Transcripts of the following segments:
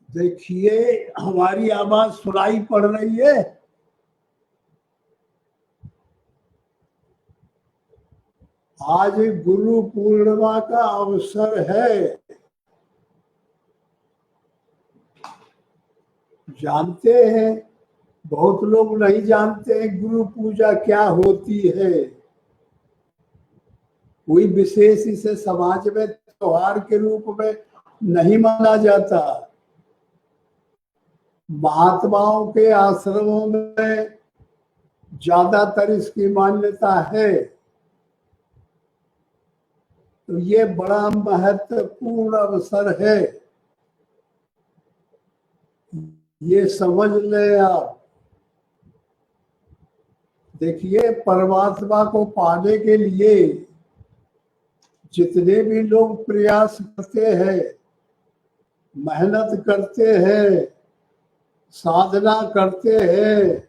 देखिए, हमारी आवाज सुनाई पड़ रही है? आज गुरु पूर्णिमा का अवसर है। जानते हैं, बहुत लोग नहीं जानते गुरु पूजा क्या होती है। कोई विशेष इसे समाज में त्योहार के रूप में नहीं माना जाता। महात्माओं के आश्रमों में ज्यादातर इसकी मान्यता है। तो ये बड़ा महत्वपूर्ण अवसर है, ये समझ ले आप। देखिए, परमात्मा को पाने के लिए जितने भी लोग प्रयास करते हैं, मेहनत करते हैं, साधना करते हैं,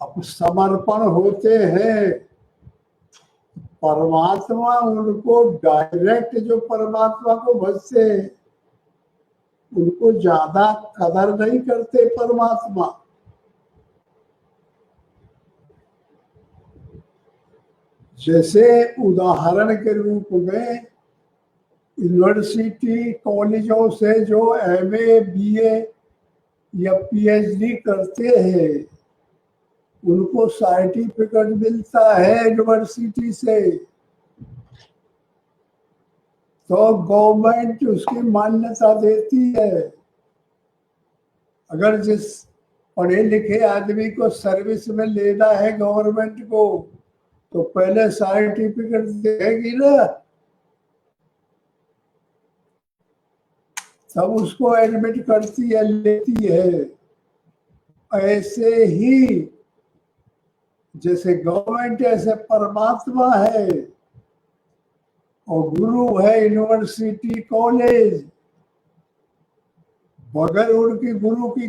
अब समर्पण होते हैं, परमात्मा उनको डायरेक्ट जो परमात्मा को भजते हैं उनको ज्यादा कदर नहीं करते परमात्मा। जैसे उदाहरण के रूप में यूनिवर्सिटी कॉलेजों से जो एमए, बीए या पीएचडी करते हैं उनको सर्टिफिकेट मिलता है यूनिवर्सिटी से, तो गवर्नमेंट उसकी मान्यता देती है। अगर जिस पढ़े लिखे आदमी को सर्विस में लेना है गवर्नमेंट को, तो पहले सर्टिफिकेट देगी ना, तब उसको एडमिट करती है, लेती है। ऐसे ही जैसे गवर्नमेंट ऐसे परमात्मा है और गुरु है यूनिवर्सिटी कॉलेज। बगैर उनकी गुरु की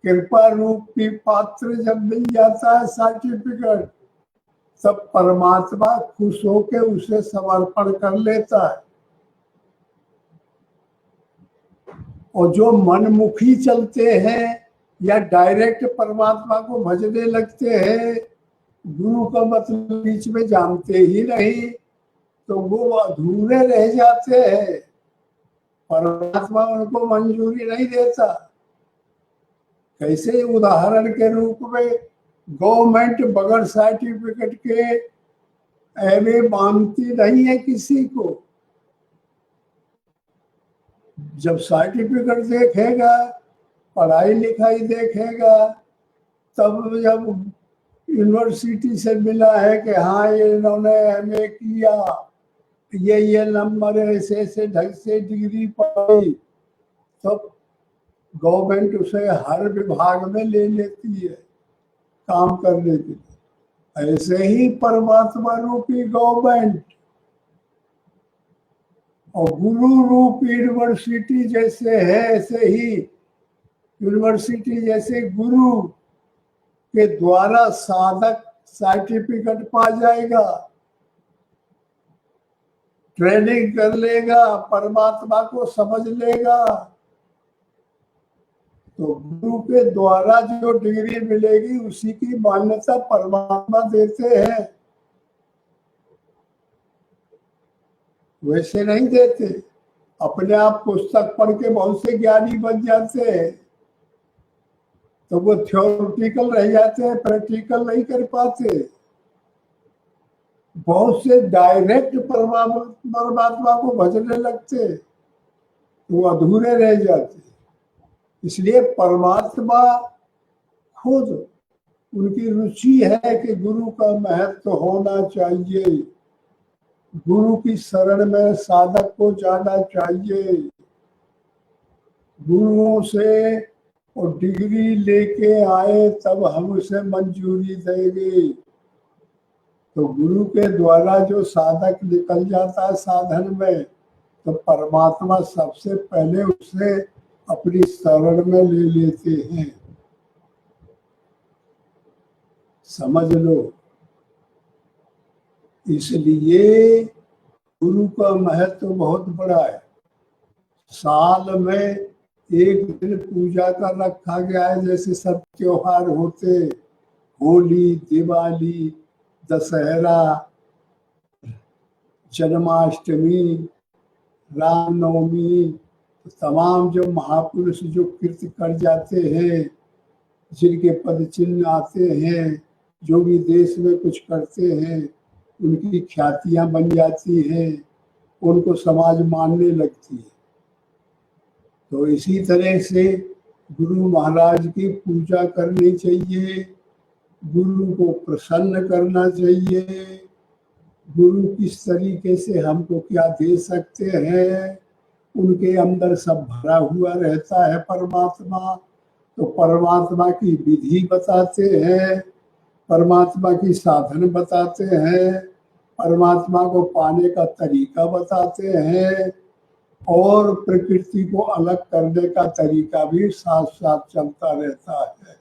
कृपा रूपी पात्र जब मिल जाता है सर्टिफिकेट, तब परमात्मा खुश होकर उसे समर्पण कर लेता है। और जो मनमुखी चलते हैं या डायरेक्ट परमात्मा को भजने लगते हैं, गुरु का मतलब बीच में जानते ही नहीं, तो वो अधूरे रह जाते हैं, परमात्मा उनको मंजूरी नहीं देता। कैसे उदाहरण के रूप में गवर्नमेंट बगैर सर्टिफिकेट के एमए मानती नहीं है किसी को। जब सर्टिफिकेट देखेगा, पढ़ाई लिखाई देखेगा, तब जब यूनिवर्सिटी से मिला है कि हाँ ये इन्होंने एमए किया, ये नंबर ऐसे ढंग से डिग्री पाई, तब गवर्नमेंट उसे हर विभाग में ले लेती है काम करने के लिए। ऐसे ही परमात्मा रूपी गवर्नमेंट और गुरु रूप यूनिवर्सिटी जैसे है, ऐसे ही यूनिवर्सिटी जैसे गुरु के द्वारा साधक सर्टिफिकेट पा जाएगा, ट्रेनिंग कर लेगा, परमात्मा को समझ लेगा, तो गुरु के द्वारा जो डिग्री मिलेगी उसी की मान्यता परमात्मा देते हैं, वैसे नहीं देते। अपने आप पुस्तक पढ़ के बहुत से ज्ञानी बन जाते हैं, तो वो थ्योरेटिकल रह जाते हैं, प्रैक्टिकल नहीं कर पाते। बहुत से डायरेक्ट परमात्मा को भजने लगते, वो अधूरे रह जाते। इसलिए परमात्मा खुद उनकी रुचि है कि गुरु का महत्व होना चाहिए, गुरु की शरण में साधक को जाना चाहिए, गुरुओं से और डिग्री लेके आए तब हम उसे मंजूरी देंगे। तो गुरु के द्वारा जो साधक निकल जाता है साधन में, तो परमात्मा सबसे पहले उसे अपनी शरण में ले लेते हैं। समझ लो, इसलिए गुरु का महत्व बहुत बड़ा है। साल में एक दिन पूजा का रखा गया है, जैसे सब त्योहार होते, होली, दिवाली, दशहरा, जन्माष्टमी, रामनवमी, तमाम जो महापुरुष जो कृत्य कर जाते हैं, जिनके पद चिन्ह आते हैं, जो भी देश में कुछ करते हैं, उनकी ख्यातियां बन जाती हैं, उनको समाज मानने लगती है। तो इसी तरह से गुरु महाराज की पूजा करनी चाहिए, गुरु को प्रसन्न करना चाहिए। गुरु किस तरीके से हमको क्या दे सकते हैं, उनके अंदर सब भरा हुआ रहता है परमात्मा। तो परमात्मा की विधि बताते हैं, परमात्मा की साधन बताते हैं, परमात्मा को पाने का तरीका बताते हैं, और प्रकृति को अलग करने का तरीका भी साथ साथ चलता रहता है।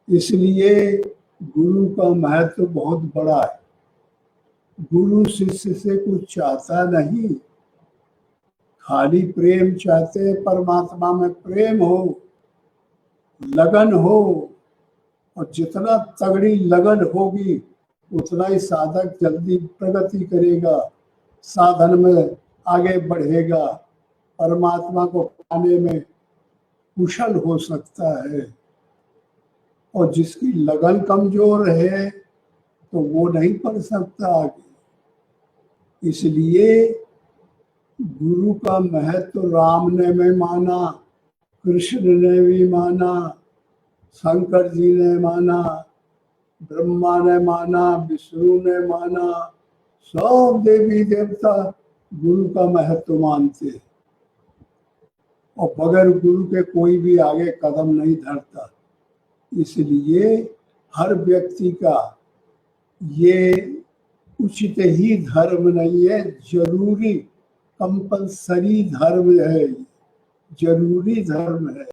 इसलिए गुरु का महत्व बहुत बड़ा है। गुरु शिष्य से कुछ चाहता नहीं, खाली प्रेम चाहते हैं। परमात्मा में प्रेम हो, लगन हो, और जितना तगड़ी लगन होगी उतना ही साधक जल्दी प्रगति करेगा, साधन में आगे बढ़ेगा, परमात्मा को पाने में कुशल हो सकता है। और जिसकी लगन कमजोर है तो वो नहीं पढ़ सकता आगे। इसलिए गुरु का महत्व राम ने भी माना, कृष्ण ने भी माना, शंकर जी ने माना, ब्रह्मा ने माना, विष्णु ने माना, सब देवी देवता गुरु का महत्व मानते हैं। और बगैर गुरु के कोई भी आगे कदम नहीं धरता। इसलिए हर व्यक्ति का ये उचित ही धर्म नहीं है, जरूरी कंपलसरी धर्म है, जरूरी धर्म है।